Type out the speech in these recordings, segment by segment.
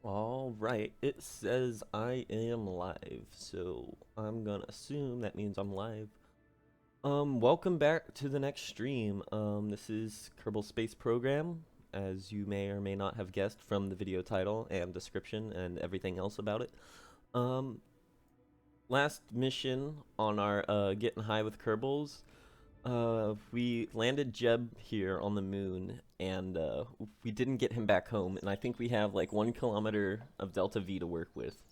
All right, it says I am live, so I'm gonna assume that means I'm live. Welcome back to the next stream. This is Kerbal Space Program, as you may or may not have guessed from the video title and description and everything else about it. Um, Last mission on our Getting High with Kerbals, we landed Jeb here on the moon, and we didn't get him back home, and I think we have like 1 kilometer of Delta V to work with.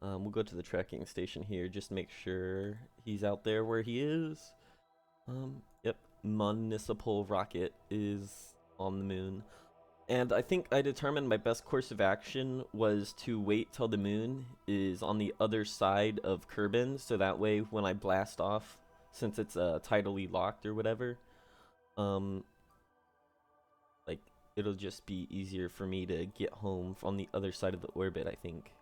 We'll go to the tracking station here, just make sure he's out there where he is. Yep, municipal rocket is on the moon. And I think I determined my best course of action was to wait till the moon is on the other side of Kerbin, so that way when I blast off, since it's tidally locked or whatever, um, like it'll just be easier for me to get home on the other side of the orbit, I think.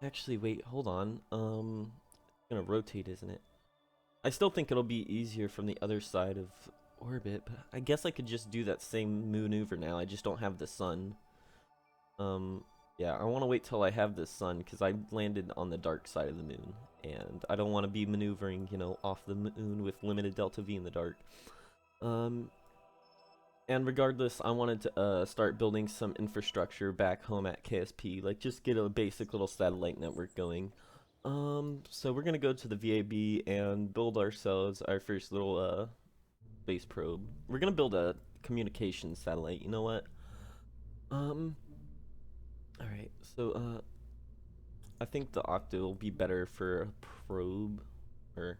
Actually, wait, hold on. It's gonna rotate, isn't it? I still think it'll be easier from the other side of orbit, but I guess I could just do that same maneuver now. I just don't have the sun. Um, yeah, I want to wait till I have the sun because I landed on the dark side of the moon, and I don't want to be maneuvering, off the moon with limited delta V in the dark. Um, and regardless, I wanted to start building some infrastructure back home at KSP, like just get a basic little satellite network going. So we're gonna go to the VAB and build ourselves our first little space probe. We're gonna build a communications satellite. You know what? Um, all right. So I think the Octo will be better for a probe, or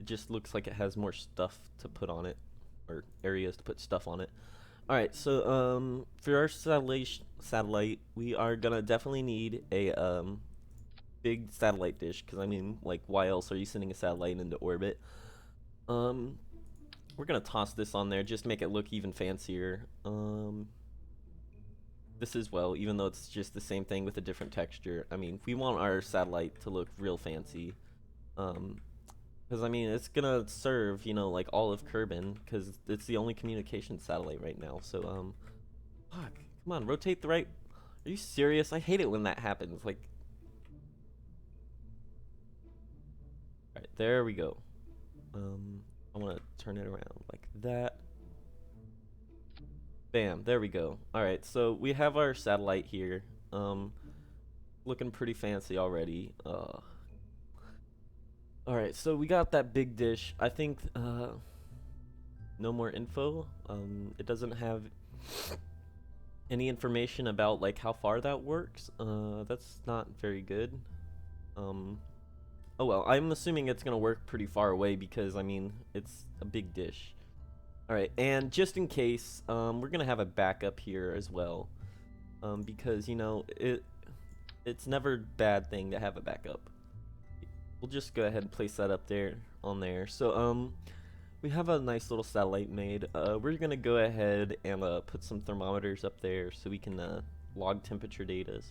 it just looks like it has more stuff to put on it, or areas to put stuff on it. All right. So for our satellite, we are gonna definitely need a big satellite dish, because I mean, like, why else are you sending a satellite into orbit? Um, we're gonna toss this on there, just make it look even fancier. This as well, even though it's just the same thing with a different texture. I mean, we want our satellite to look real fancy. Because I mean, it's gonna serve, like all of Kerbin, because it's the only communication satellite right now. So, fuck, come on, rotate the right. Are you serious? I hate it when that happens. Like, all right, there we go. I want to turn it around like that. Bam, there we go. All right, so we have our satellite here. Looking pretty fancy already. All right, so we got that big dish. I think no more info. It doesn't have any information about like how far that works. That's not very good. Um, oh well, I'm assuming it's gonna work pretty far away because I mean it's a big dish. All right, and just in case, we're gonna have a backup here as well, because it's never a bad thing to have a backup. We'll just go ahead and place that up there on there. So we have a nice little satellite made. We're gonna go ahead and put some thermometers up there so we can log temperature data.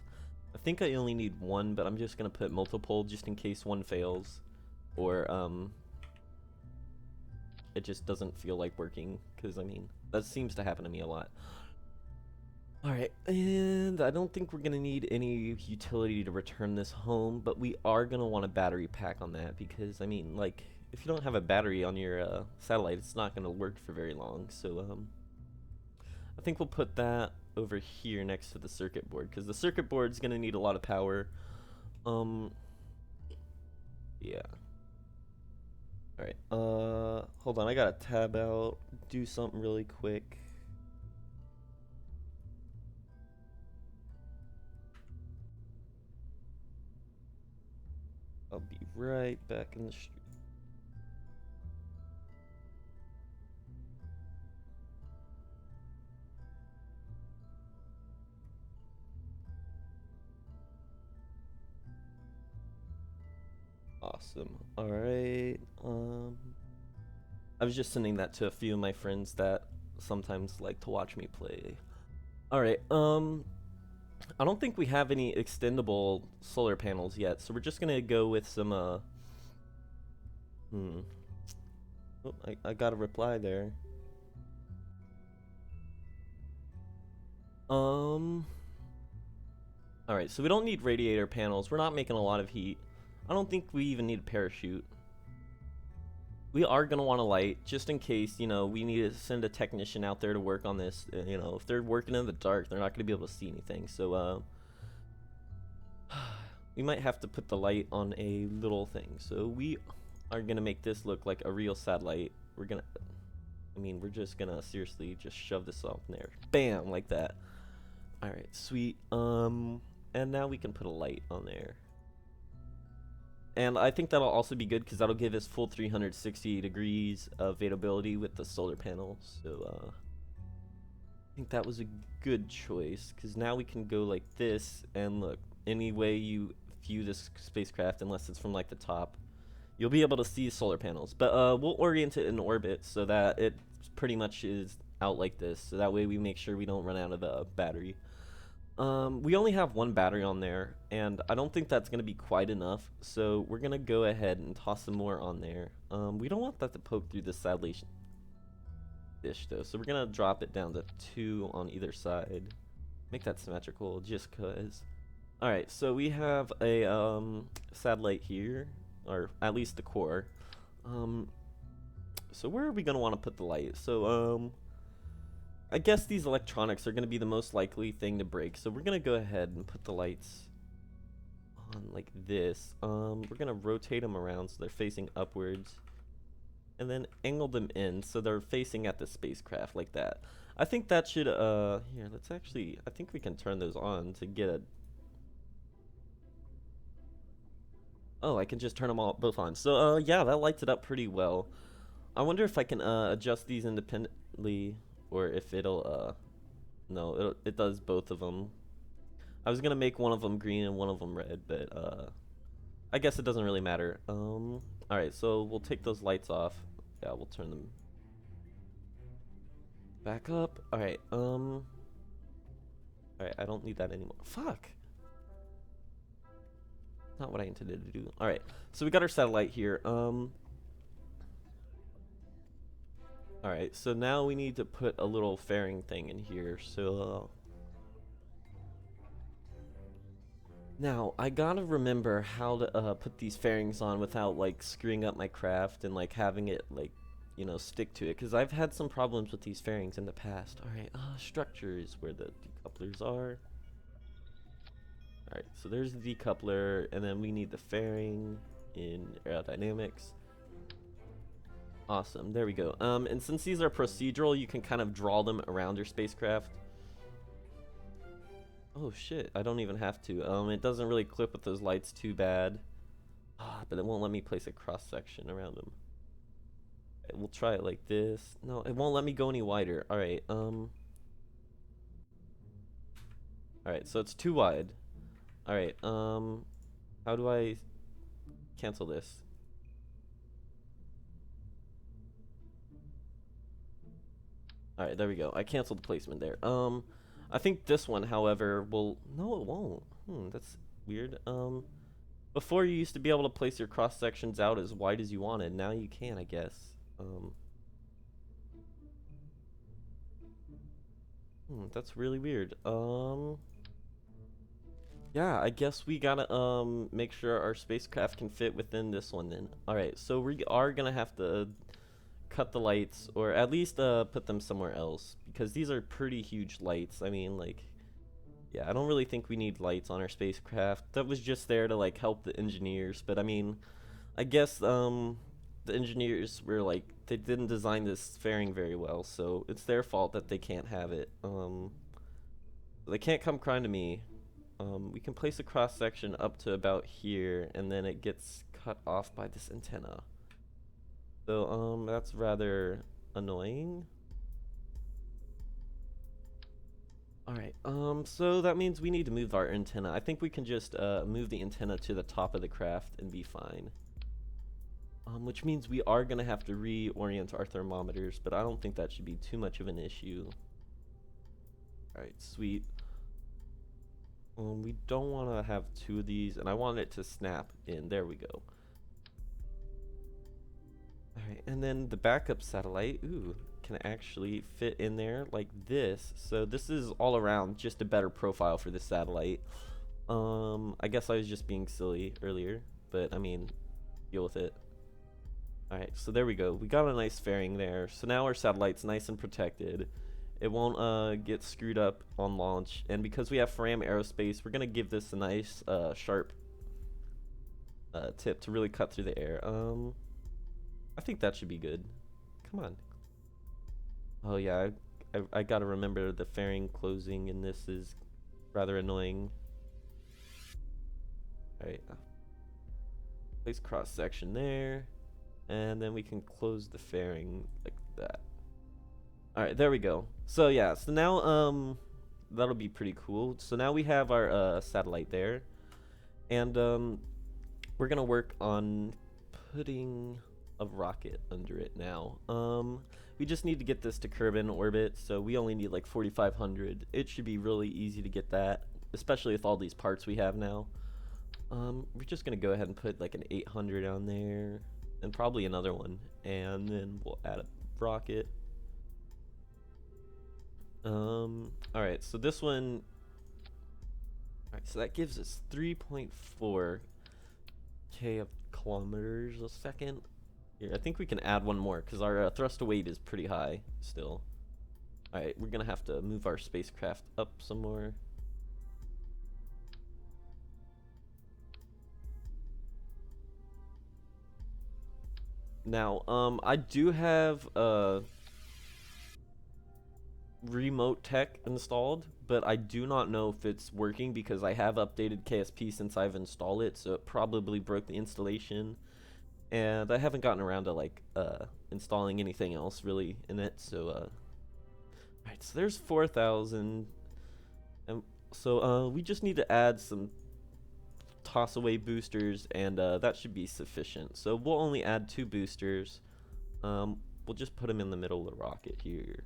I think I only need one, but I'm just gonna put multiple just in case one fails, or it just doesn't feel like working, because I mean that seems to happen to me a lot. Alright, and I don't think we're gonna need any utility to return this home, but we are gonna want a battery pack on that, because I mean, like, if you don't have a battery on your satellite, it's not gonna work for very long. So I think we'll put that over here next to the circuit board, because the circuit board's gonna need a lot of power. Yeah. Alright, hold on, I gotta tab out, do something really quick. I'll be right back in the street. Awesome. Alright, I was just sending that to a few of my friends that sometimes like to watch me play. Alright, I don't think we have any extendable solar panels yet, so we're just gonna go with some, Oh, I got a reply there. Um, Alright, so we don't need radiator panels. We're not making a lot of heat. I don't think we even need a parachute. We are going to want a light, just in case, you know, we need to send a technician out there to work on this. You know, if they're working in the dark, they're not going to be able to see anything. So, we might have to put the light on a little thing. So we are going to make this look like a real satellite. We're just going to seriously just shove this up in there. Bam, like that. Alright, sweet. And now we can put a light on there. And I think that'll also be good because that'll give us full 360 degrees of availability with the solar panels. So I think that was a good choice because now we can go like this, and look, any way you view this spacecraft, unless it's from like the top, you'll be able to see solar panels. But we'll orient it in orbit so that it pretty much is out like this, so that way we make sure we don't run out of battery. We only have one battery on there, and I don't think that's going to be quite enough, so we're going to go ahead and toss some more on there. We don't want that to poke through the satellite dish, though, so we're going to drop it down to 2 on either side. Make that symmetrical, just because. Alright, so we have a satellite here, or at least the core. So where are we going to want to put the light? So, I guess these electronics are going to be the most likely thing to break, so we're going to go ahead and put the lights on like this. We're going to rotate them around so they're facing upwards, and then angle them in so they're facing at the spacecraft like that. I think that should, here, let's actually, I think we can turn those on to get a, oh, I can just turn them all both on. So, yeah, that lights it up pretty well. I wonder if I can, adjust these independently, or if it'll, no, it does both of them. I was gonna make one of them green and one of them red, but, I guess it doesn't really matter. Alright, so we'll take those lights off. Yeah, we'll turn them back up. Alright, alright, I don't need that anymore. Fuck! Not what I intended to do. Alright, so we got our satellite here. Alright, so now we need to put a little fairing thing in here, so now I gotta remember how to put these fairings on without like screwing up my craft and like having it like, you know, stick to it, because I've had some problems with these fairings in the past. Alright, structures, where the decouplers are. Alright, so there's the decoupler, and then we need the fairing in aerodynamics. Awesome, there we go. And since these are procedural, you can kind of draw them around your spacecraft. Oh shit, I don't even have to. It doesn't really clip with those lights too bad. But it won't let me place a cross section around them. Okay, we'll try it like this. No, it won't let me go any wider. Alright, alright, so it's too wide. Alright, how do I cancel this? Alright, there we go. I canceled the placement there. I think this one, however, will... No, it won't. That's weird. Before you used to be able to place your cross sections out as wide as you wanted. Now you can, I guess. That's really weird. Yeah, I guess we gotta, make sure our spacecraft can fit within this one then. Alright, so we are gonna have to cut the lights, or at least put them somewhere else, because these are pretty huge lights. I mean, like, yeah, I don't really think we need lights on our spacecraft. That was just there to like help the engineers, but I mean, I guess the engineers were like, they didn't design this fairing very well, so it's their fault that they can't have it. They can't come crying to me. We can place a cross section up to about here, and then it gets cut off by this antenna. So, that's rather annoying. Alright, so that means we need to move our antenna. I think we can just, move the antenna to the top of the craft and be fine. Which means we are gonna have to reorient our thermometers, but I don't think that should be too much of an issue. Alright, sweet. We don't want to have 2 of these, and I want it to snap in. There we go. Alright, and then the backup satellite, can actually fit in there like this. So this is all around just a better profile for this satellite. I guess I was just being silly earlier, but I mean, deal with it. Alright, so there we go. We got a nice fairing there. So now our satellite's nice and protected. It won't get screwed up on launch. And because we have Fram Aerospace, we're going to give this a nice sharp tip to really cut through the air. I think that should be good. Come on. Oh yeah, I gotta remember the fairing closing, and this is rather annoying. Alright. Place cross section there. And then we can close the fairing like that. Alright, there we go. So yeah, so now that'll be pretty cool. So now we have our satellite there. And we're gonna work on putting a rocket under it now. We just need to get this to curve in orbit, so we only need like 4,500. It should be really easy to get that, especially with all these parts we have now. We're just gonna go ahead and put like an 800 on there, and probably another one, and then we'll add a rocket. Alright, so this one, alright, so that gives us 3.4 k of kilometers a second. Here, I think we can add one more because our thrust to weight is pretty high still. Alright, we're gonna have to move our spacecraft up some more. Now, I do have remote tech installed, but I do not know if it's working because I have updated KSP since I've installed it, so it probably broke the installation, and I haven't gotten around to like installing anything else really in it. So alright, so there's 4,000, and so we just need to add some toss away boosters, and that should be sufficient. So we'll only add 2 boosters. We'll just put them in the middle of the rocket here.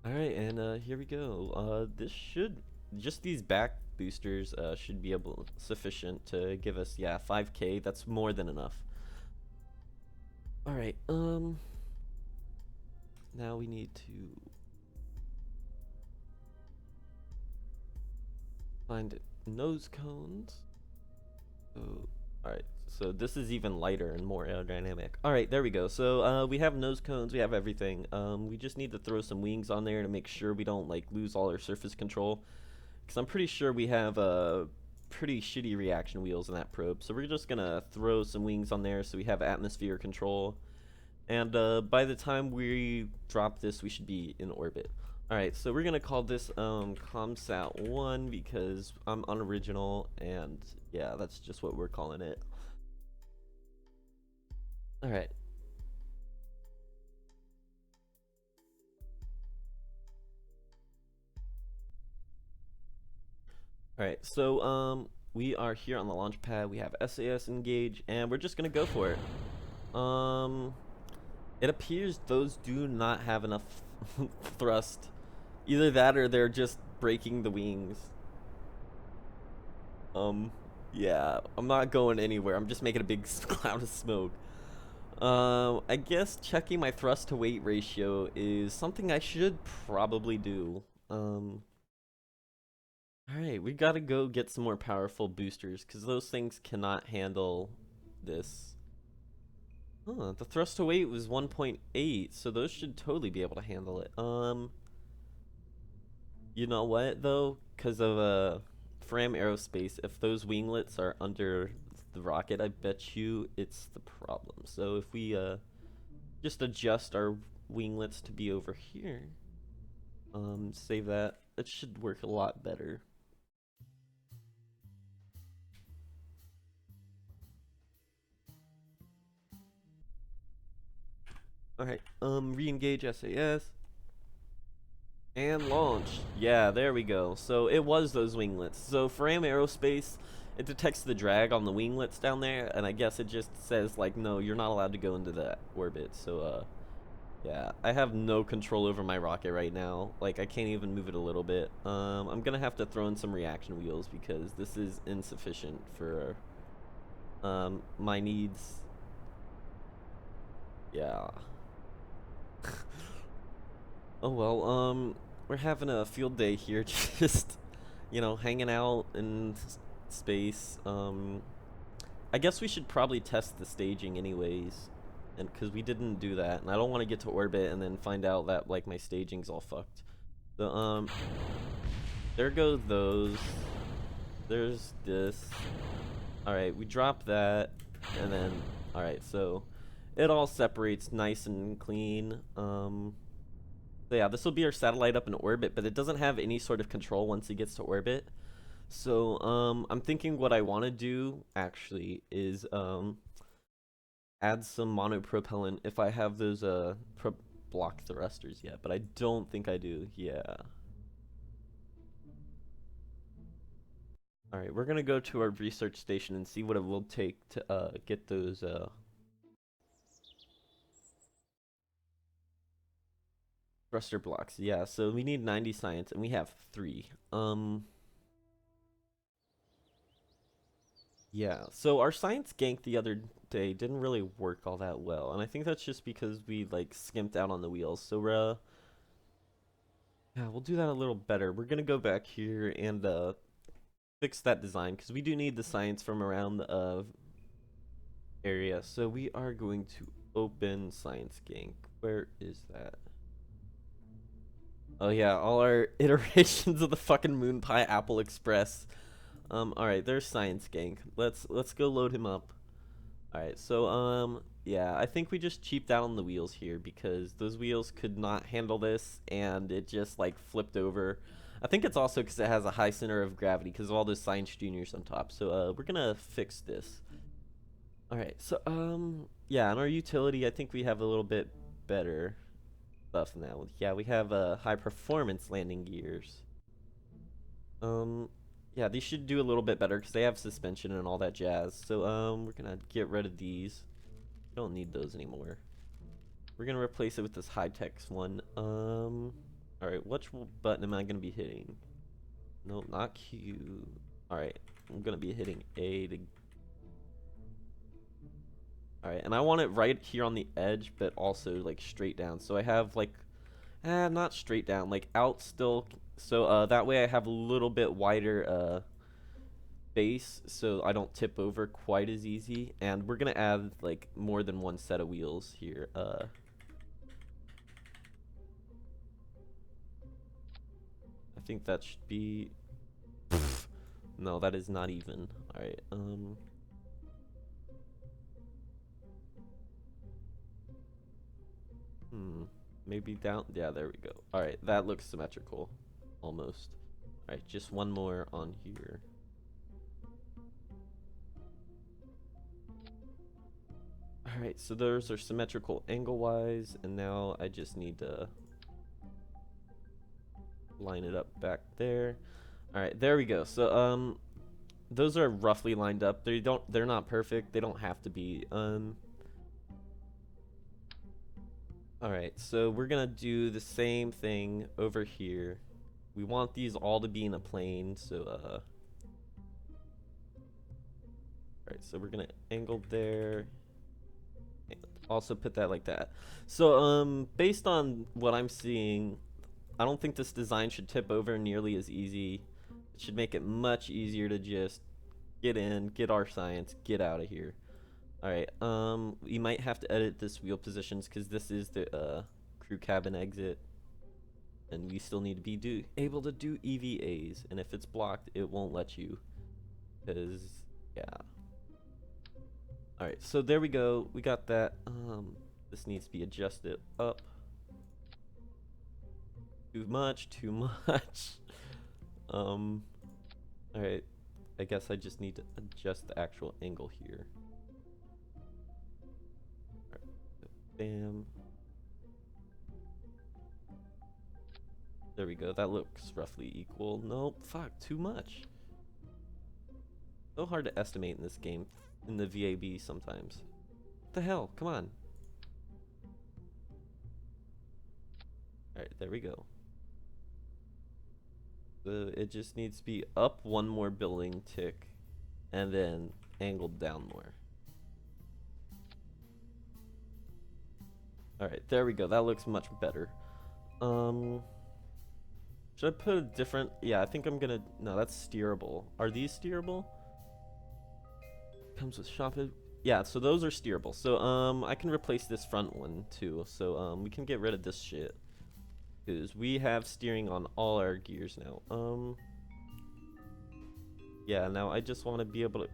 Alright, and here we go. This should, just these back boosters should be sufficient to give us, yeah, 5k. That's more than enough. Alright, now we need to find nose cones. So, alright, so this is even lighter and more aerodynamic. Alright, there we go. So we have nose cones, we have everything. We just need to throw some wings on there to make sure we don't like lose all our surface control, because I'm pretty sure we have pretty shitty reaction wheels in that probe. So we're just gonna throw some wings on there so we have atmosphere control, and by the time we drop this, we should be in orbit. Alright, so we're gonna call this ComSat 1 because I'm unoriginal, and yeah, that's just what we're calling it. Alright. Alright, so we are here on the launch pad. We have SAS engaged, and we're just gonna go for it. It appears those do not have enough thrust. Either that or they're just breaking the wings. Yeah, I'm not going anywhere. I'm just making a big cloud of smoke. I guess checking my thrust to weight ratio is something I should probably do. Alright, we gotta go get some more powerful boosters, because those things cannot handle this. Huh, the thrust to weight was 1.8, so those should totally be able to handle it. You know what, though? Because of, Fram Aerospace, if those winglets are under the rocket, I bet you it's the problem. So if we, just adjust our winglets to be over here, save that, it should work a lot better. Alright, re-engage SAS. And launch. Yeah, there we go. So it was those winglets. So Fram Aerospace, it detects the drag on the winglets down there, and I guess it just says, like, no, you're not allowed to go into that orbit. So, yeah, I have no control over my rocket right now. Like, I can't even move it a little bit. I'm gonna have to throw in some reaction wheels because this is insufficient for, my needs. Yeah. Oh well, we're having a field day here, just you know, hanging out in space. I guess we should probably test the staging anyways, and because we didn't do that, and I don't want to get to orbit and then find out that like my staging's all fucked. So there go those. There's this. All right, we drop that, and then all right, so it all separates nice and clean. So yeah, this will be our satellite up in orbit, but it doesn't have any sort of control once it gets to orbit. So I'm thinking what I want to do actually is add some monopropellant if I have those block thrusters yet, but I don't think I do. Yeah. All right, we're gonna go to our research station and see what it will take to get those thruster blocks. Yeah, so we need 90 science, and we have 3. Yeah, so our science gank the other day didn't really work all that well, and I think that's just because we like skimped out on the wheels. So yeah, we'll do that a little better. We're gonna go back here and fix that design because we do need the science from around the area. So we are going to open science gank. Where is that? Oh yeah, all our iterations of the fucking Moon Pie Apple Express. All right, there's science gank. Let's go load him up. All right, so yeah, I think we just cheaped out on the wheels here because those wheels could not handle this, and it just like flipped over. I think it's also because it has a high center of gravity because of all those science juniors on top. So we're gonna fix this. All right, so yeah, on our utility, I think we have a little bit better stuff now. Yeah, we have high performance landing gears. Um, yeah, these should do a little bit better because they have suspension and all that jazz. So we're gonna get rid of these. We don't need those anymore. We're gonna replace it with this high-tech one. All right, which button am I gonna be hitting? No, not Q. All right, I'm gonna be hitting A to. All right, and I want it right here on the edge, but also like straight down. So I have like, not straight down, like out still. So that way I have a little bit wider base, so I don't tip over quite as easy. And we're gonna add like more than one set of wheels here. I think that should be. No, that is not even. All right. Maybe down. Yeah, there we go. All right, that looks symmetrical, almost. All right, just one more on here. All right, so those are symmetrical angle-wise, and now I just need to line it up back there. All right, there we go. So those are roughly lined up. They're not perfect. They don't have to be. All right, so we're gonna do the same thing over here. We want these all to be in a plane, so all right, so we're gonna angle there. And also put that like that. So based on what I'm seeing, I don't think this design should tip over nearly as easy. It should make it much easier to just get in, get our science, get out of here. All right, we might have to edit this wheel positions because this is the crew cabin exit, and we still need to be able to do EVAs, and if it's blocked, it won't let you, because, yeah. All right, so there we go. We got that. This needs to be adjusted up. Too much, too much. All right, I guess I just need to adjust the actual angle here. All right, bam. There we go. That looks roughly equal. Nope, fuck, too much. So hard to estimate in this game, in the VAB sometimes. What the hell? Come on. Alright, there we go. So it just needs to be up one more building tick, and then angled down more. Alright, there we go. That looks much better. Should I put a different? Yeah, I think I'm gonna. No, that's steerable. Are these steerable? Comes with shop. Yeah, so those are steerable. So I can replace this front one too. So we can get rid of this shit because we have steering on all our gears now. Yeah. Now I just want to be able to.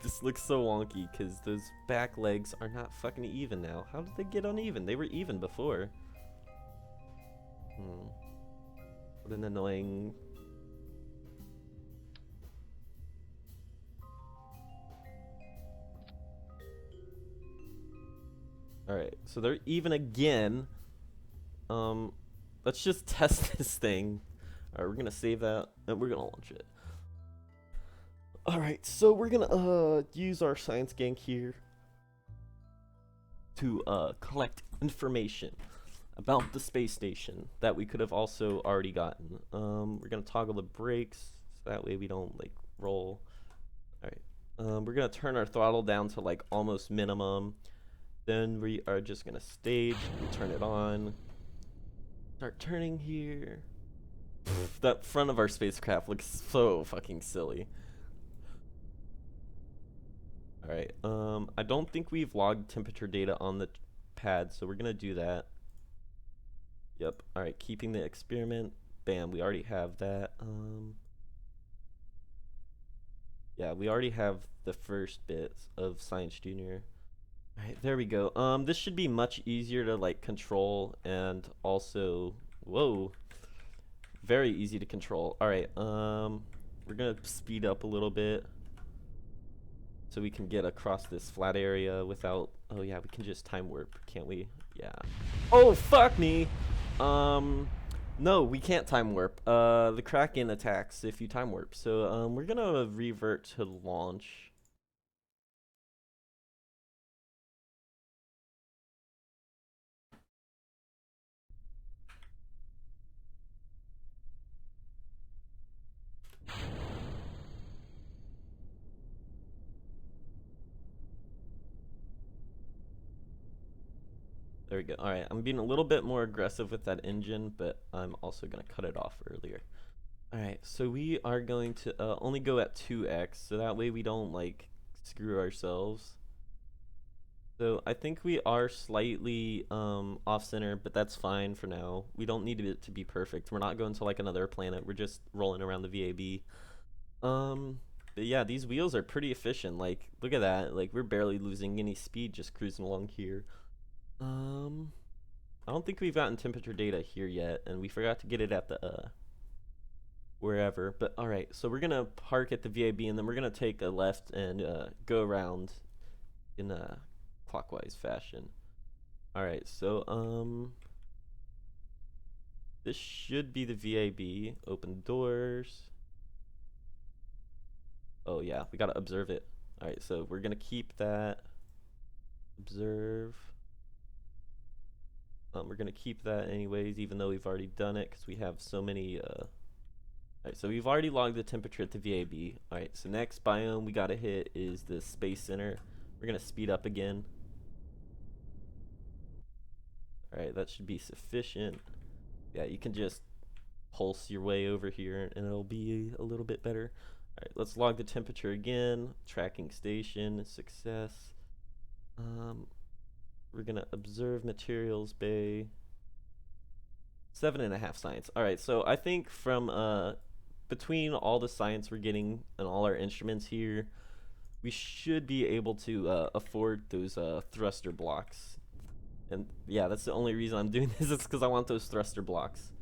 This looks so wonky because those back legs are not fucking even now. How did they get uneven? They were even before. What an annoying. Alright, so they're even again. Let's just test this thing. Alright, we're gonna save that and we're gonna launch it. Alright, so we're gonna use our science gang here to collect information about the space station that we could have also already gotten. We're gonna toggle the brakes so that way we don't like roll. Alright. We're gonna turn our throttle down to like almost minimum. Then we are just gonna stage, turn it on, start turning here. That front of our spacecraft looks so fucking silly. Alright, I don't think we've logged temperature data on the pad, so we're gonna do that. Yep, alright, keeping the experiment. Bam, we already have that. Yeah, we already have the first bits of Science Junior. Alright, there we go. This should be much easier to like control and also, whoa, very easy to control. Alright, we're gonna speed up a little bit so we can get across this flat area without, oh yeah, we can just time warp, can't we? Yeah. Oh, fuck me! No, we can't time warp. The Kraken attacks if you time warp. So, we're gonna revert to launch. There we go. Alright, I'm being a little bit more aggressive with that engine, but I'm also gonna cut it off earlier. Alright, so we are going to only go at 2x, so that way we don't, like, screw ourselves. So I think we are slightly off-center, but that's fine for now. We don't need it to be perfect. We're not going to, like, another planet. We're just rolling around the VAB. But yeah, these wheels are pretty efficient. Like, look at that. Like, we're barely losing any speed just cruising along here. I don't think we've gotten temperature data here yet, and we forgot to get it at the wherever. But all right, so we're gonna park at the VAB, and then we're gonna take a left and go around in a clockwise fashion. All right, so this should be the VAB. Open doors. Oh yeah, we gotta observe it. All right, so we're gonna keep that. Observe. We're gonna keep that anyways, even though we've already done it, because we have so many. Alright, so we've already logged the temperature at the VAB. Alright, so next biome we gotta hit is the Space Center. We're gonna speed up again. Alright, that should be sufficient. Yeah, you can just pulse your way over here and it'll be a little bit better. Alright, let's log the temperature again. Tracking station, success. We're gonna observe materials bay. 7.5 science. Alright, so I think from between all the science we're getting and all our instruments here, we should be able to afford those thruster blocks. And yeah, that's the only reason I'm doing this is because I want those thruster blocks.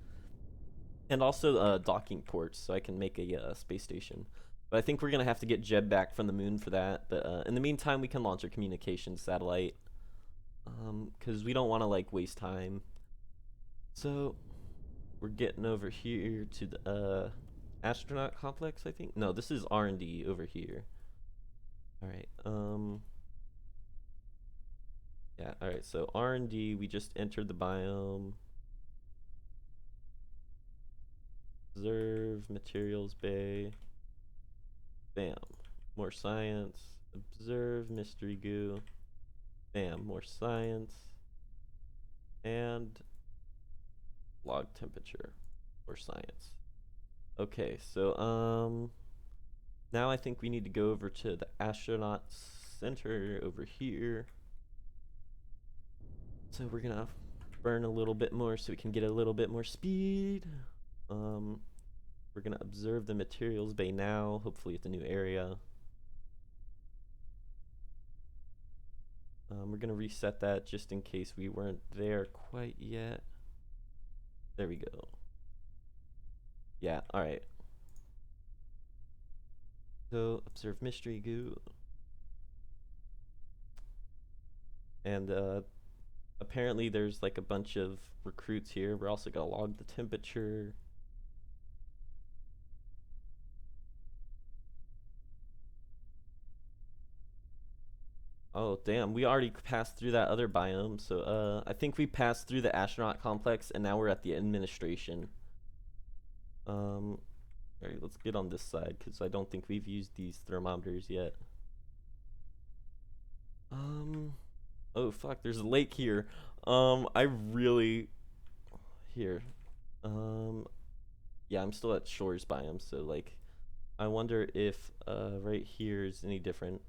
And also docking ports so I can make a space station. But I think we're going to have to get Jeb back from the moon for that. But in the meantime, we can launch our communications satellite. Because we don't want to like waste time. So we're getting over here to the astronaut complex, I think. No, this is R&D over here. Alright, yeah, alright, so R&D, we just entered the biome. Observe, materials bay. Bam, more science. Observe, mystery goo. Bam, more science. And log temperature. or science. Okay, so now I think we need to go over to the astronaut center over here. So we're gonna burn a little bit more so we can get a little bit more speed. We're gonna observe the materials bay now, hopefully it's a new area. We're gonna reset that just in case we weren't there quite yet. There we go. Yeah, alright. So, observe mystery goo. And apparently there's like a bunch of recruits here. We're also gonna log the temperature. Oh damn, we already passed through that other biome. So I think we passed through the astronaut complex and now we're at the administration. Alright, let's get on this side because I don't think we've used these thermometers yet. Oh fuck, there's a lake here. I really here. Yeah, I'm still at shores biome, so like I wonder if right here is any different.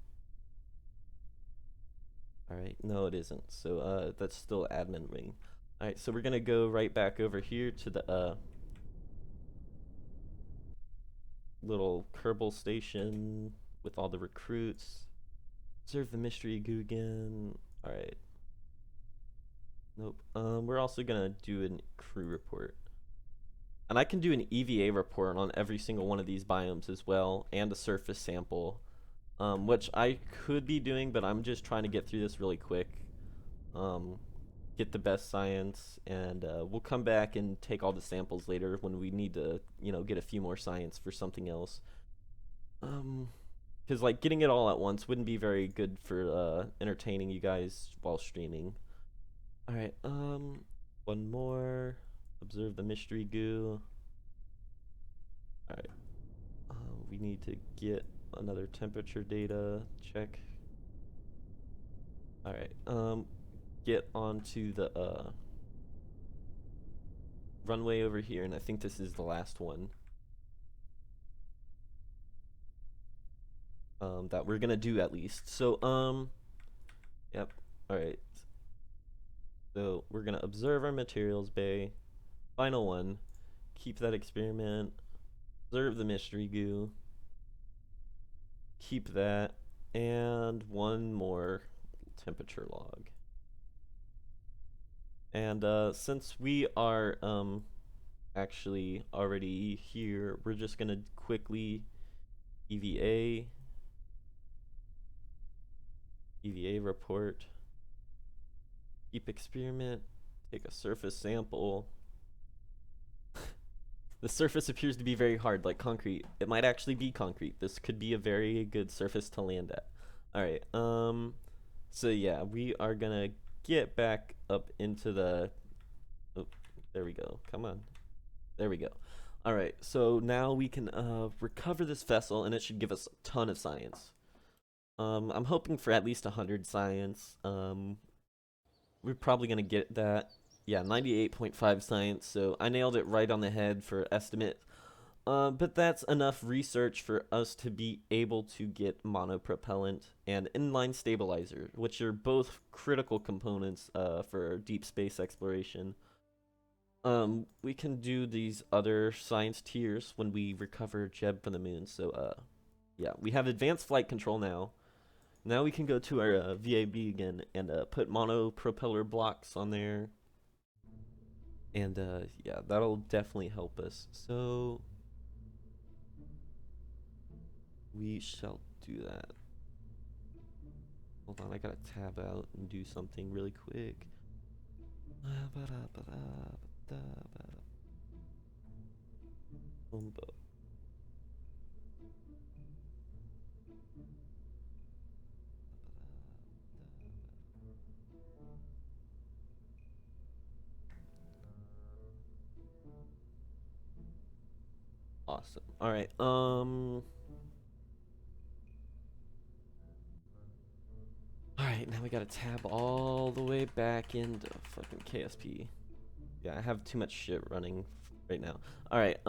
Alright, no it isn't. So that's still admin wing. Alright, so we're gonna go right back over here to the little kerbal station with all the recruits. Observe the mystery goo again. Alright. Nope. We're also gonna do a crew report. And I can do an EVA report on every single one of these biomes as well, and a surface sample. Which I could be doing, but I'm just trying to get through this really quick. Get the best science, and we'll come back and take all the samples later when we need to, you know, get a few more science for something else. Because like getting it all at once wouldn't be very good for entertaining you guys while streaming. Alright, one more. Observe the mystery goo. Alright. We need to get another temperature data check. Alright, get onto the runway over here, and I think this is the last one. That we're gonna do at least. So, yep, alright. So, we're gonna observe our materials bay. Final one. Keep that experiment. Observe the mystery goo. Keep that. And one more temperature log. And since we are actually already here, we're just gonna quickly EVA report, keep experiment, take a surface sample. The surface appears to be very hard, like concrete. It might actually be concrete. This could be a very good surface to land at. Alright, so yeah, we are gonna get back up into the, oh, there we go, come on. There we go. Alright, so now we can recover this vessel, and it should give us a ton of science. I'm hoping for at least 100 science. We're probably gonna get that. Yeah, 98.5 science, so I nailed it right on the head for estimate. But that's enough research for us to be able to get monopropellant and inline stabilizer, which are both critical components for deep space exploration. We can do these other science tiers when we recover Jeb from the moon. So, yeah, we have advanced flight control now. Now we can go to our VAB again and put monopropeller blocks on there. And yeah, that'll definitely help us. So we shall do that. Hold on, I gotta tab out and do something really quick. Awesome. All right. All right. Now we gotta tab all the way back into fucking KSP. Yeah, I have too much shit running right now. All right.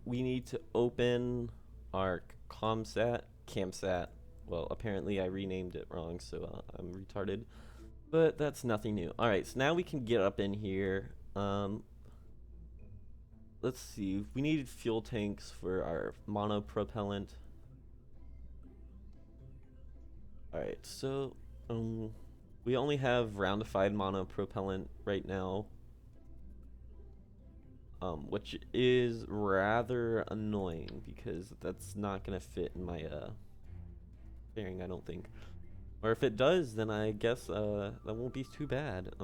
We need to open our camsat. Well, apparently I renamed it wrong, so I'm retarded. But that's nothing new. All right. So now we can get up in here. Let's see. We needed fuel tanks for our monopropellant. All right. So we only have roundified monopropellant right now. Which is rather annoying because that's not gonna fit in my fairing, I don't think. Or if it does, then I guess that won't be too bad.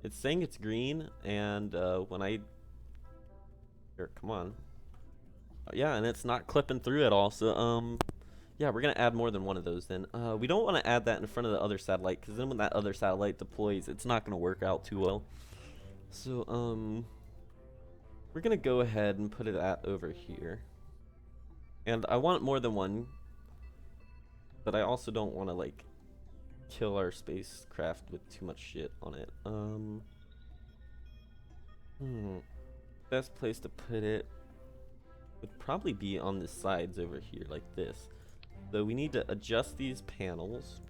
It's saying it's green, and when I here, come on, yeah, and it's not clipping through at all. So yeah, we're gonna add more than one of those. Then we don't want to add that in front of the other satellite because then when that other satellite deploys, it's not gonna work out too well. So we're gonna go ahead and put it over here. And I want more than one, but I also don't want to like kill our spacecraft with too much shit on it. Best place to put it would probably be on the sides over here like this. So we need to adjust these panels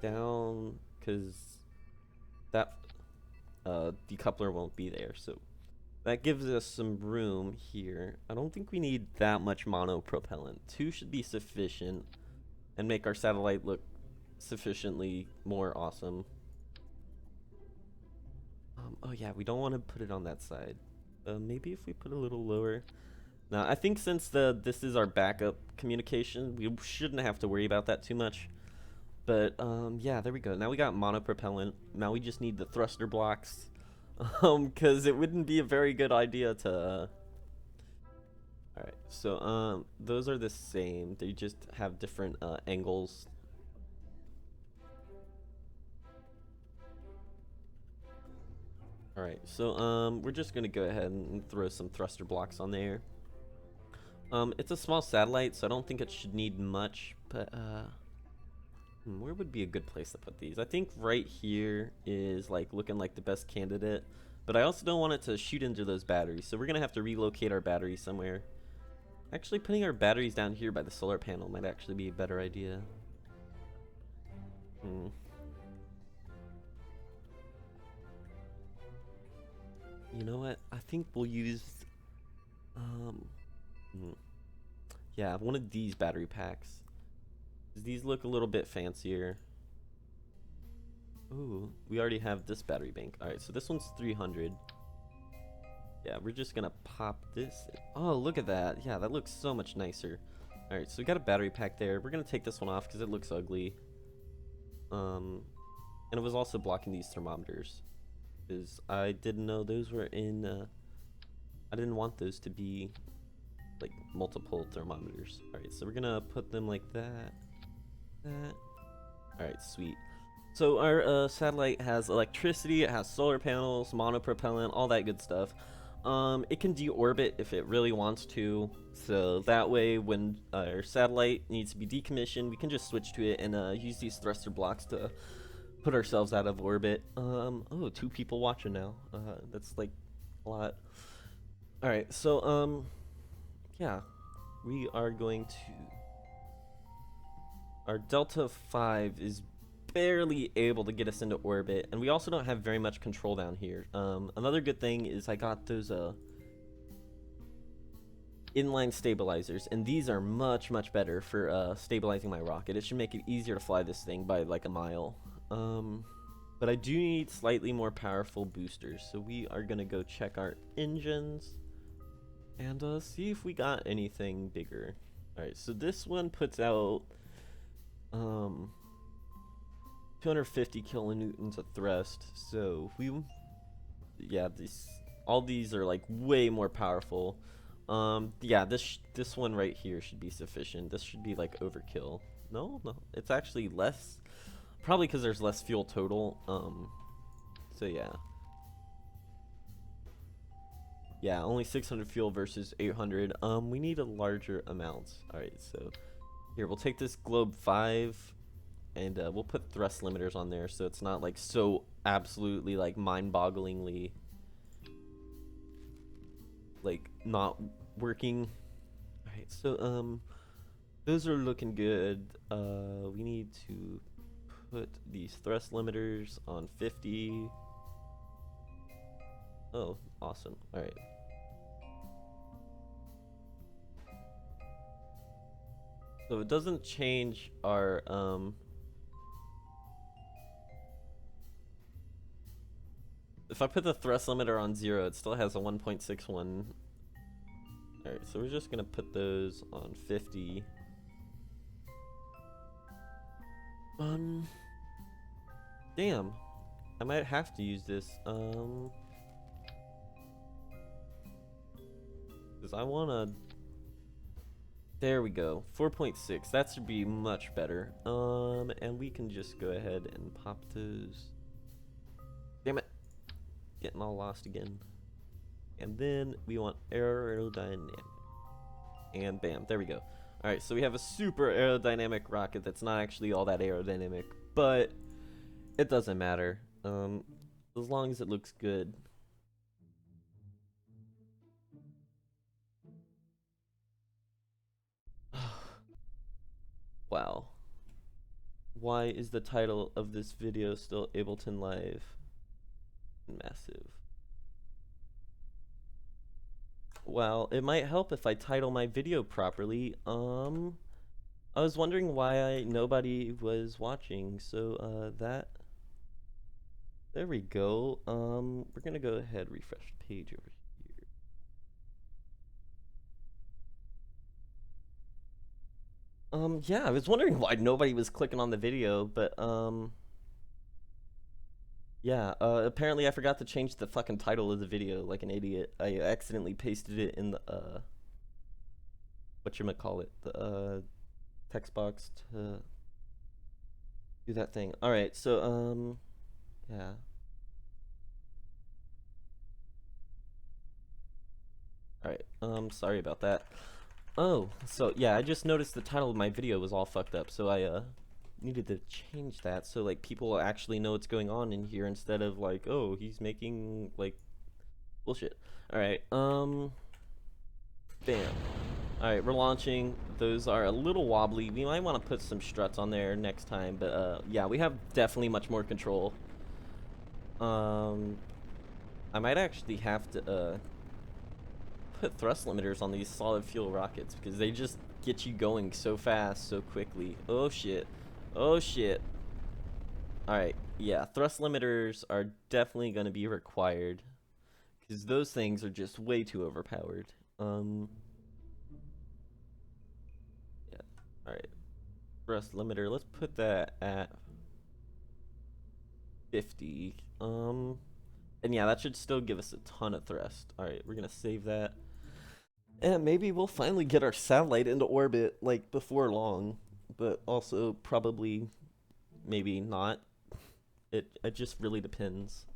down because that decoupler won't be there. So that gives us some room here. I don't think we need that much monopropellant. 2 should be sufficient and make our satellite look sufficiently more awesome. Oh yeah, we don't want to put it on that side. Maybe if we put a little lower. Now, I think since this is our backup communication, we shouldn't have to worry about that too much. But yeah, there we go. Now we got monopropellant. Now we just need the thruster blocks. Because it wouldn't be a very good idea to... Alright, so those are the same. They just have different angles. Alright, so we're just going to go ahead and throw some thruster blocks on there. It's a small satellite, so I don't think it should need much, but where would be a good place to put these? I think right here is like looking like the best candidate, but I also don't want it to shoot into those batteries, so we're gonna have to relocate our batteries somewhere. Actually, putting our batteries down here by the solar panel might actually be a better idea. You know what? I think we'll use yeah, one of these battery packs. These look a little bit fancier. Ooh, we already have this battery bank. Alright, so this one's 300. Yeah, we're just gonna pop this. Oh, look at that. Yeah, that looks so much nicer. Alright, so we got a battery pack there. We're gonna take this one off because it looks ugly. And it was also blocking these thermometers. Because I didn't know those were in... I didn't want those to be like multiple thermometers. Alright, so we're gonna put them like that. Alright, sweet. So our satellite has electricity, it has solar panels, monopropellant, all that good stuff. It can deorbit if it really wants to, so that way when our satellite needs to be decommissioned, we can just switch to it and use these thruster blocks to put ourselves out of orbit. Oh, 2 people watching now. That's like a lot. Alright, so yeah, we are going to... Our Delta 5 is barely able to get us into orbit, and we also don't have very much control down here. Another good thing is I got those inline stabilizers, and these are much better for stabilizing my rocket. It should make it easier to fly this thing by like a mile. But I do need slightly more powerful boosters, so we are gonna go check our engines and see if we got anything bigger. Alright, so this one puts out 250 kilonewtons of thrust, so yeah, all these are like way more powerful. Yeah, this one right here should be sufficient. This should be like overkill. No, it's actually less, probably because there's less fuel total. So yeah, only 600 fuel versus 800. We need a larger amount. All right, so here we'll take this globe 5. and we'll put thrust limiters on there so it's not like so absolutely like mind-bogglingly like not working. All right, so those are looking good. We need to put these thrust limiters on 50. Oh, awesome. All right. So it doesn't change our if I put the thrust limiter on 0, it still has a 1.61. Alright, so we're just gonna put those on 50. Damn. I might have to use this. Because I wanna... There we go. 4.6. That should be much better. And we can just go ahead and pop those. Damn it. Getting all lost again. And then we want aerodynamic. And bam, there we go. Alright, so we have a super aerodynamic rocket that's not actually all that aerodynamic, but it doesn't matter. As long as it looks good. Wow. Why is the title of this video still Ableton Live? Massive. Well, it might help if I title my video properly. I was wondering why nobody was watching, so that... There we go. We're gonna go ahead and refresh the page over here. Yeah, I was wondering why nobody was clicking on the video, but, yeah, apparently I forgot to change the fucking title of the video like an idiot. I accidentally pasted it in the, whatchamacallit, the, text box to do that thing. Alright, so, yeah. Alright, sorry about that. Oh, so yeah, I just noticed the title of my video was all fucked up, so I needed to change that so like people actually know what's going on in here instead of like, oh, he's making like bullshit. Alright, bam. Alright, we're launching. Those are a little wobbly. We might want to put some struts on there next time, but yeah, we have definitely much more control. I might actually have to put thrust limiters on these solid fuel rockets because they just get you going so fast, so quickly. Oh shit. Oh shit. Alright, yeah, thrust limiters are definitely going to be required because those things are just way too overpowered. Yeah, alright. Thrust limiter, let's put that at 50. And yeah, that should still give us a ton of thrust. Alright, we're going to save that. And maybe we'll finally get our satellite into orbit, like, before long. But also, probably, maybe not. It just really depends.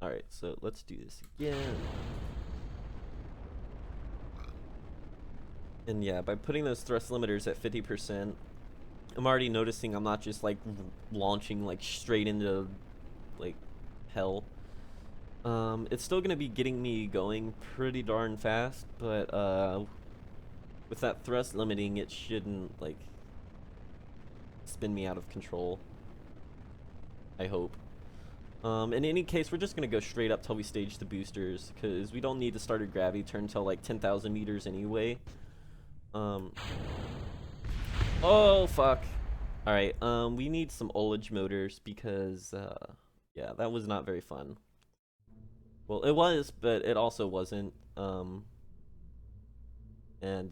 Alright, so let's do this again. And yeah, by putting those thrust limiters at 50%, I'm already noticing I'm not just, like, launching, like, straight into, like, hell. It's still gonna be getting me going pretty darn fast, but with that thrust limiting, it shouldn't like spin me out of control. I hope. In any case, we're just gonna go straight up till we stage the boosters, because we don't need the starter gravity turn till like 10,000 meters anyway. Oh fuck. Alright, we need some ullage motors because yeah, that was not very fun. Well, it was, but it also wasn't. And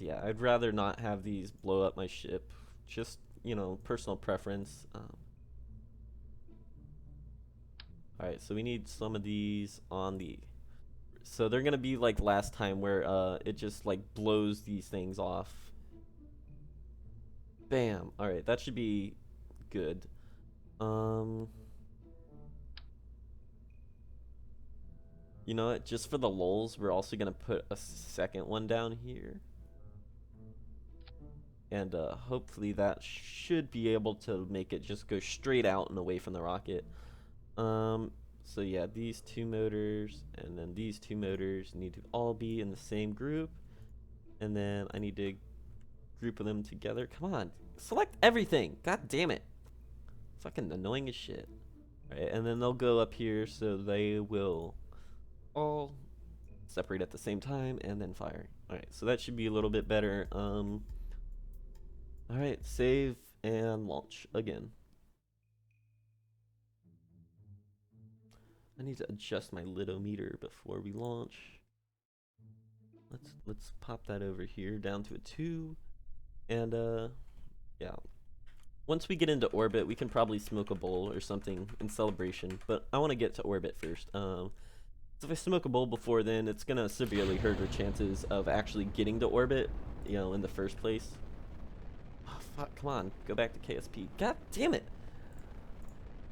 yeah, I'd rather not have these blow up my ship. Just, you know, personal preference. Alright, so we need some of these on the... So they're gonna be like last time where it just like blows these things off. Bam! Alright, that should be good. You know what? Just for the lulz, we're also gonna put a second one down here. And hopefully that should be able to make it just go straight out and away from the rocket. So yeah, these two motors and then these two motors need to all be in the same group. And then I need to group them together. Come on, select everything. God damn it. Fucking annoying as shit. Alright, and then they'll go up here so they will all separate at the same time and then fire. Alright, so that should be a little bit better. Alright, save and launch again. I need to adjust my lidometer before we launch. Let's pop that over here down to a 2. And yeah. Once we get into orbit, we can probably smoke a bowl or something in celebration, but I want to get to orbit first. So if I smoke a bowl before then, it's gonna severely hurt our chances of actually getting to orbit, you know, in the first place. Oh fuck, come on, go back to KSP. God damn it!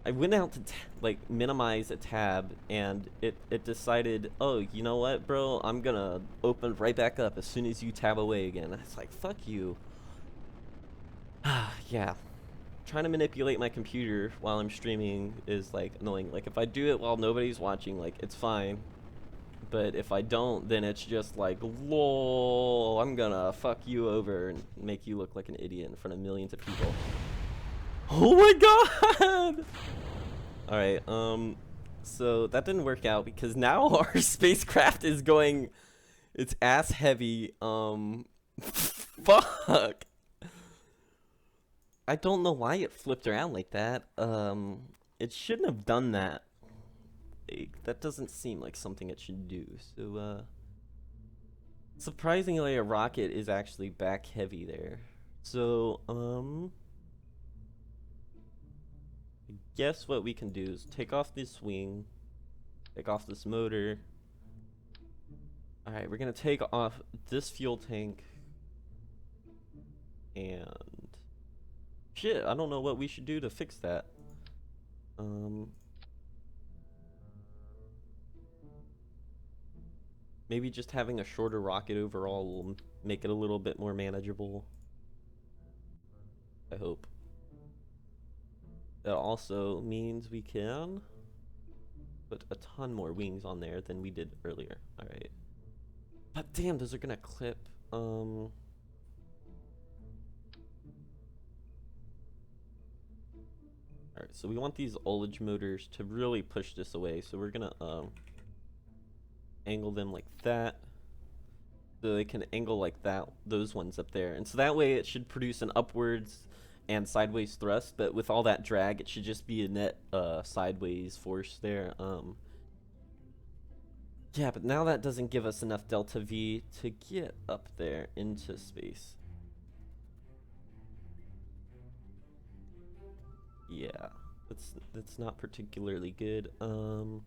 I went out to like minimize a tab, and it decided, oh, you know what, bro? I'm gonna open right back up as soon as you tab away again. It's like, fuck you. Yeah. Trying to manipulate my computer while I'm streaming is like annoying. Like if I do it while nobody's watching, like it's fine. But if I don't, then it's just like, lol, I'm gonna fuck you over and make you look like an idiot in front of millions of people. Oh my god! Alright, so that didn't work out because now our spacecraft is going, it's ass heavy, fuck! I don't know why it flipped around like that. It shouldn't have done that. That doesn't seem like something it should do. So, surprisingly, a rocket is actually back heavy there. So, I guess what we can do is take off this wing, take off this motor. Alright, we're gonna take off this fuel tank. And shit, I don't know what we should do to fix that. Maybe just having a shorter rocket overall will make it a little bit more manageable. I hope. That also means we can put a ton more wings on there than we did earlier. Alright. But damn, those are gonna clip. Alright, so we want these ullage motors to really push this away. So we're gonna angle them like that. So they can angle like that, those ones up there. And so that way it should produce an upwards and sideways thrust, but with all that drag, it should just be a net sideways force there. Yeah, but now that doesn't give us enough delta V to get up there into space. Yeah, that's not particularly good. Do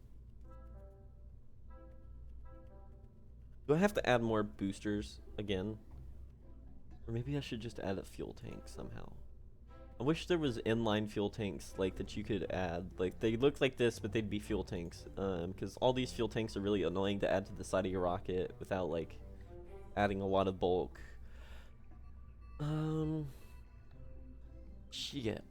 I have to add more boosters again? Or maybe I should just add a fuel tank somehow. I wish there was inline fuel tanks like that you could add. Like they look like this, but they'd be fuel tanks. Because all these fuel tanks are really annoying to add to the side of your rocket without like adding a lot of bulk. Shit.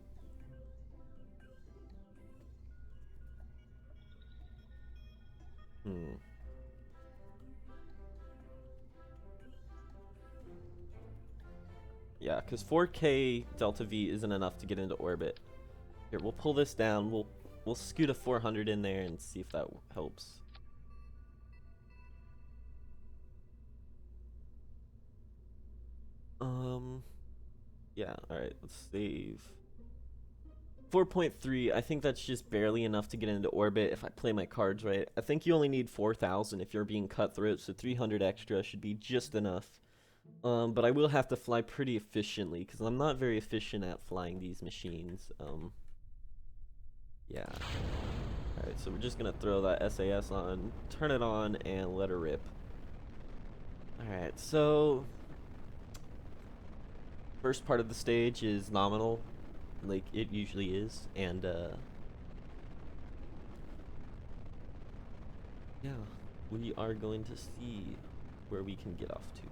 Yeah, because 4K delta V isn't enough to get into orbit. Here, we'll pull this down. We'll scoot a 400 in there and see if that helps. Yeah, alright, let's save. 4.3, I think that's just barely enough to get into orbit if I play my cards right. I think you only need 4,000 if you're being cutthroat, so 300 extra should be just enough. But I will have to fly pretty efficiently, because I'm not very efficient at flying these machines. Yeah. Alright, so we're just gonna throw that SAS on, turn it on, and let her rip. Alright, so first part of the stage is nominal, like it usually is, and yeah, we are going to see where we can get off to.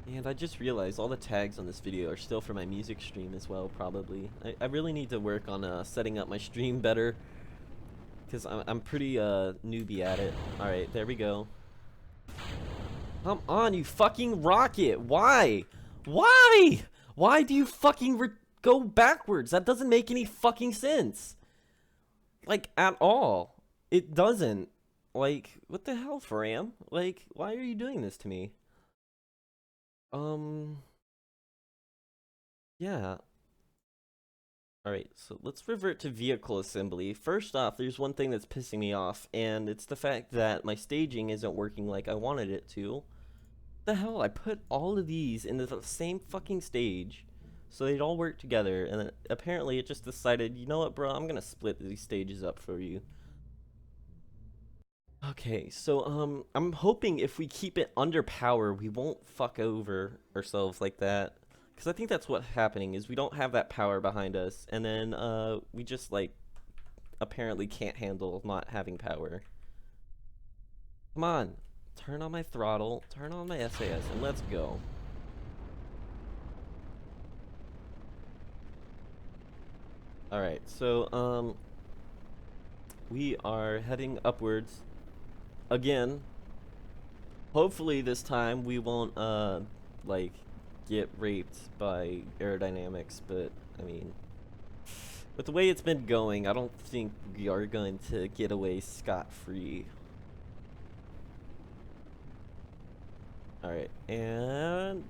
And I just realized all the tags on this video are still for my music stream as well, probably. I really need to work on setting up my stream better, because I'm pretty newbie at it. Alright, there we go. Come on, you fucking rocket! Why? Why? Why do you fucking go backwards? That doesn't make any fucking sense. Like, at all. It doesn't. Like, what the hell, Faram? Like, why are you doing this to me? Yeah. Alright, so let's revert to vehicle assembly. First off, there's one thing that's pissing me off, and it's the fact that my staging isn't working like I wanted it to. The hell, I put all of these into the same fucking stage, so they'd all work together, and then apparently it just decided, you know what, bro, I'm gonna split these stages up for you. Okay, so, I'm hoping if we keep it under power, we won't fuck over ourselves like that. Because I think that's what's happening, is we don't have that power behind us, and then, we just, like, apparently can't handle not having power. Come on, turn on my throttle, turn on my SAS, and let's go. Alright, so, we are heading upwards. Again, hopefully this time we won't, like, get raped by aerodynamics, but, I mean, with the way it's been going, I don't think we are going to get away scot-free. Alright, and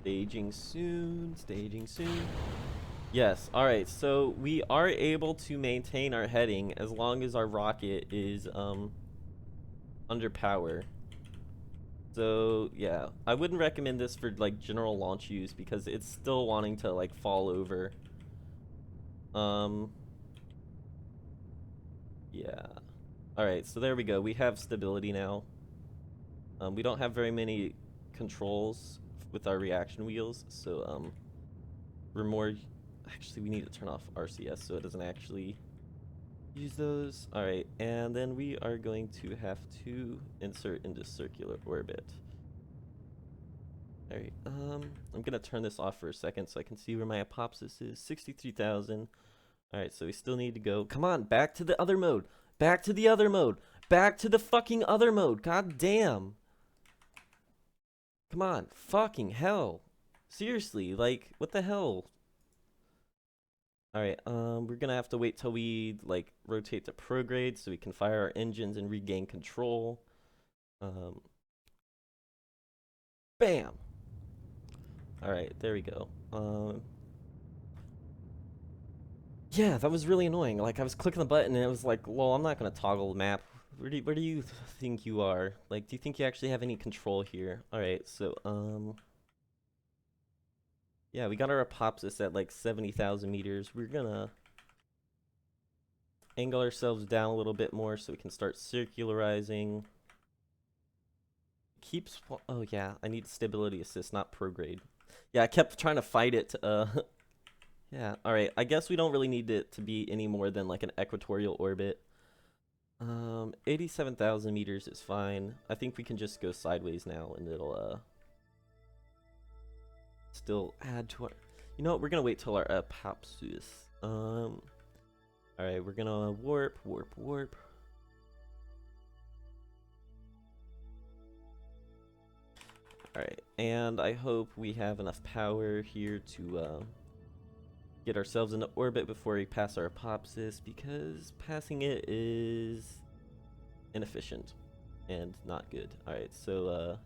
staging soon, staging soon. Yes, alright, so we are able to maintain our heading as long as our rocket is, under power. So, yeah, I wouldn't recommend this for, like, general launch use because it's still wanting to, like, fall over. Yeah. Alright, so there we go. We have stability now. We don't have very many controls with our reaction wheels, so, we're more... Actually, we need to turn off RCS so it doesn't actually use those. Alright, and then we are going to have to insert into circular orbit. Alright, I'm gonna turn this off for a second so I can see where my apopsis is. 63,000. Alright, so we still need to go. Come on, back to the other mode. Back to the other mode. Back to the fucking other mode. God damn. Come on, fucking hell. Seriously, like, what the hell? Alright, we're gonna have to wait till we, like, rotate to prograde so we can fire our engines and regain control. Bam! Alright, there we go. Yeah, that was really annoying. Like, I was clicking the button and it was like, well, I'm not gonna toggle the map. Where do you think you are? Like, do you think you actually have any control here? Alright, so, yeah, we got our apopsis at, like, 70,000 meters. We're gonna angle ourselves down a little bit more so we can start circularizing. Oh, yeah, I need stability assist, not prograde. Yeah, I kept trying to fight it, yeah, alright, I guess we don't really need it to be any more than, like, an equatorial orbit. 87,000 meters is fine. I think we can just go sideways now and it'll, still add to our... You know what, we're gonna wait till our apopsis. Alright, we're gonna warp. Alright, and I hope we have enough power here to, get ourselves into orbit before we pass our apopsis, because passing it is inefficient and not good. Alright, so,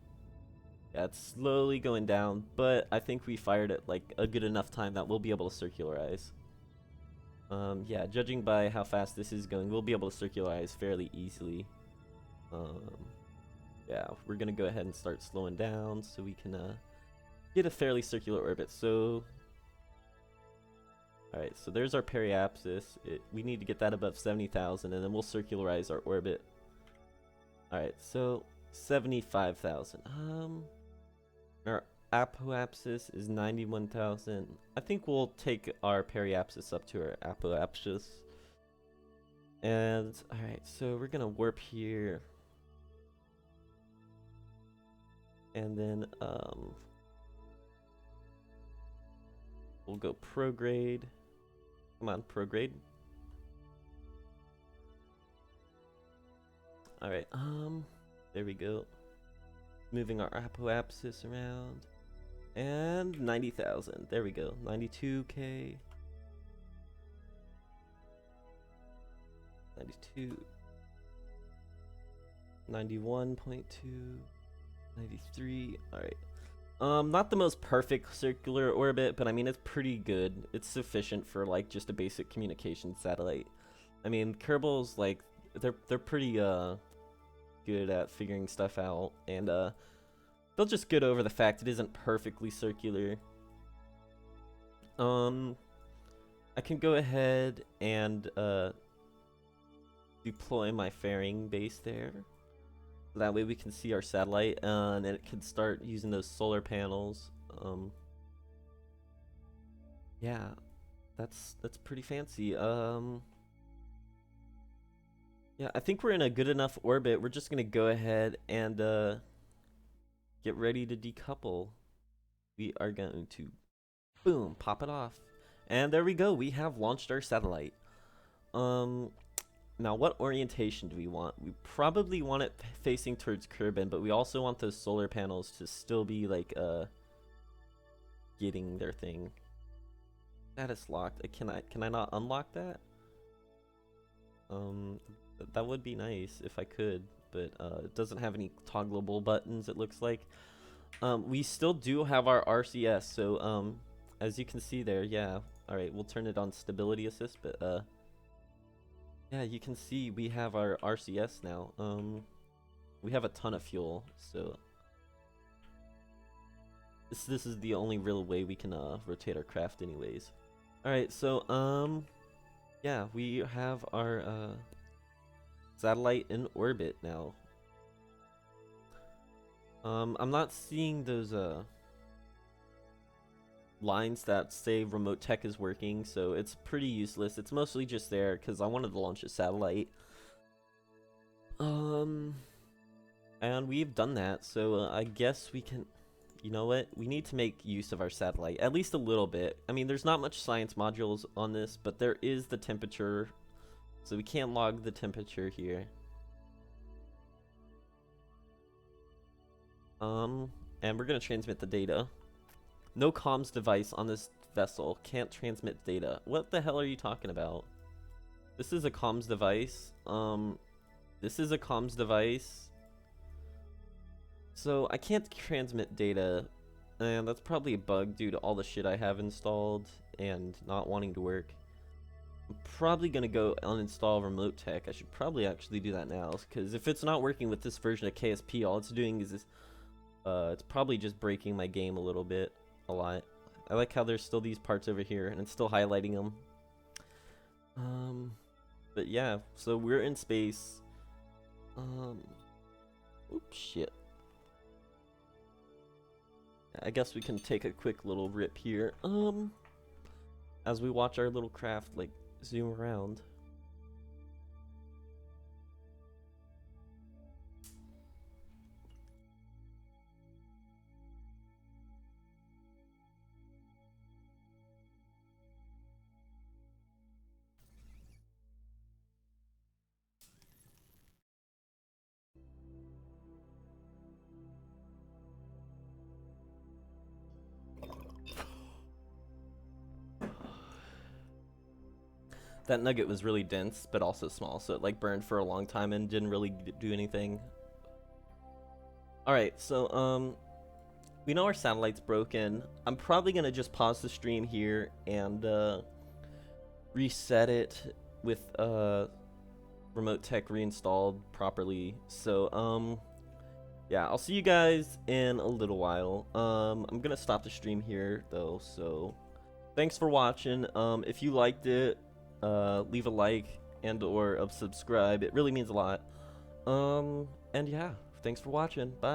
yeah, it's slowly going down, but I think we fired at, like, a good enough time that we'll be able to circularize. Yeah, judging by how fast this is going, we'll be able to circularize fairly easily. Yeah, we're gonna go ahead and start slowing down so we can, get a fairly circular orbit. So, alright, so there's our periapsis. We need to get that above 70,000, and then we'll circularize our orbit. Alright, so 75,000. Our apoapsis is 91,000. I think we'll take our periapsis up to our apoapsis. And, alright, so we're gonna warp here. And then, We'll go prograde. Come on, prograde. Alright, there we go. Moving our apoapsis around. And 90,000. There we go. 92k. 92. 91.2. 93. Alright. Not the most perfect circular orbit, but I mean, it's pretty good. It's sufficient for, like, just a basic communication satellite. I mean, Kerbals, like, they're pretty, good at figuring stuff out, and, they'll just get over the fact it isn't perfectly circular. I can go ahead and, deploy my fairing base there. That way we can see our satellite, and it can start using those solar panels. Yeah, that's pretty fancy. Yeah, I think we're in a good enough orbit. We're just gonna go ahead and get ready to decouple. We are going to, boom, pop it off, and there we go. We have launched our satellite. Now, what orientation do we want? We probably want it facing towards Kerbin, but we also want those solar panels to still be, like, getting their thing. Status locked. Can I not unlock that? That would be nice if I could, but it doesn't have any toggleable buttons, it looks like. We still do have our RCS, so, as you can see there, yeah. Alright, we'll turn it on stability assist, but, yeah, you can see we have our RCS now. We have a ton of fuel, so this is the only real way we can rotate our craft anyways. Alright, so yeah, we have our satellite in orbit now. I'm not seeing those lines that say remote tech is working, so it's pretty useless. It's mostly just there because I wanted to launch a satellite. And we've done that, so I guess we can, you know what, we need to make use of our satellite, at least a little bit. I mean, there's not much science modules on this, but there is the temperature, so we can't log the temperature here. And we're gonna transmit the data. No comms device on this vessel. Can't transmit data. What the hell are you talking about? This is a comms device. This is a comms device. So I can't transmit data. And that's probably a bug due to all the shit I have installed and not wanting to work. I'm probably gonna go uninstall remote tech. I should probably actually do that now, because if it's not working with this version of KSP, all it's doing is this, it's probably just breaking my game a little bit. A lot. I like how there's still these parts over here and it's still highlighting them. But yeah, so we're in space. Oops, shit. I guess we can take a quick little rip here. As we watch our little craft like zoom around. That nugget was really dense, but also small, so it like burned for a long time and didn't really do anything. Alright, so we know our satellite's broken. I'm probably gonna just pause the stream here and reset it with remote tech reinstalled properly. So yeah, I'll see you guys in a little while. I'm gonna stop the stream here though, so thanks for watching. If you liked it, leave a like and or subscribe. It really means a lot. And yeah, thanks for watching. Bye.